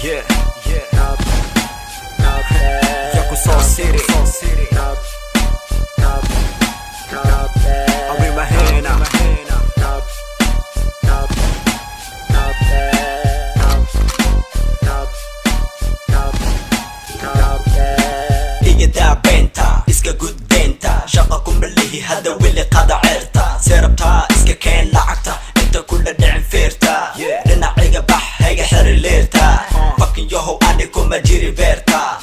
Yeah, yeah. Yakuza City. Abrir my hand up. إيدا بنتا إسكا جود بنتا شقكم باللي هذا واللي قادا عرتا سيربتا إسكا كان لعقتا انت كل دعم فيرتا لنا عيقا بح هيقا حر ليرتا فاكين يوهو عندكم مجيري فيرتا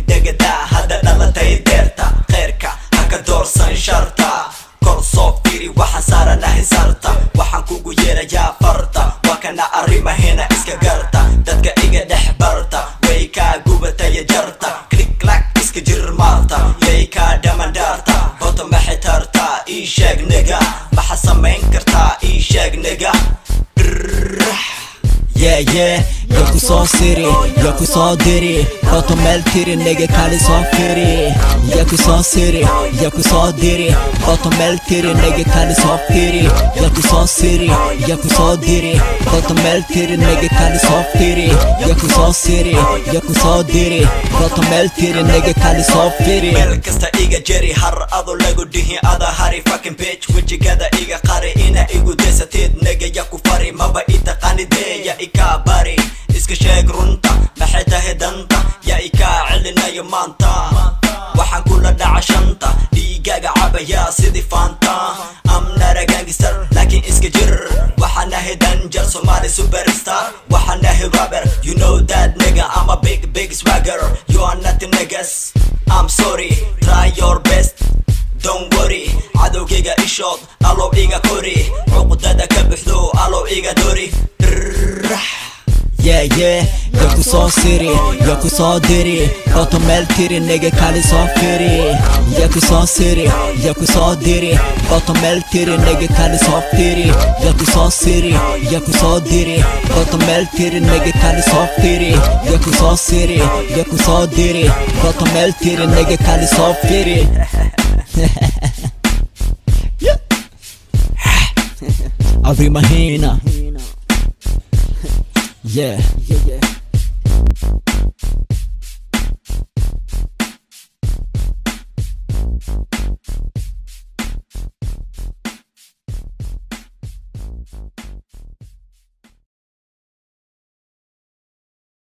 دق دا هذا نالتا يديرتا غيركا هكا دور سنشرتا كورسو فيري وحان سارا ناهي سارتا وحان كوغو يرا يا فرتا وكانا أريما هنا إسكا قرتا دادكا إيقا دحبرتا ويكا قوبتا يجرتا كليك كلاك إسكا جير مالتا ييكا دامان دارتا بوتو محي تارتا إيشاق نيغا محا سمين كرتا إيشاق نيغا Yeah, yeah, Yakuza City, Yakuza Diri, Bottom L Tiri, nigga Kali so fitty. Yakuza City, Yakuza Diri, Bottom L Tiri, nigga Kali so fitty. Yakuza City, Yakuza Diri, Bottom L Tiri, nigga Kali so fitty. Yakuza City, Yakuza Diri, Bottom L Tiri, nigga Kali so fitty. Melkasta iga jeri har ado lagu dihi ada hari fucking bitch wajigada iga qari ina igu desatid nigga yaku fari maba ita qanide ya ika bari iska sheeg runta maxay tahay danta ya ika celinayo maanta waxaan kula dhaca shanta dhiigaaga cabaya sidii fanta I'm not a gangster laakiin iska jir waxaan ahay danger Somali superstar waxaan ahay rapper you know that nigga I'm a big swagger you are nothing niggas I'm sorry try your best don't worry cadowgayga ishood alow iga kori cuqdada ka bixdo alow iga dori Yeah, yeah, Yakuza City, Yakuza Diri, Bottom L Tiri, nigga Kali so fitty. Yakuza City, Yakuza Diri, Bottom L Tiri, nigga Kali so fitty. Yakuza City, Yakuza Diri, Bottom L Tiri, nigga Kali so fitty. Yakuza City, Yakuza Diri, Bottom L Tiri, nigga Kali so fitty. I'll bring my hand up. Yeah.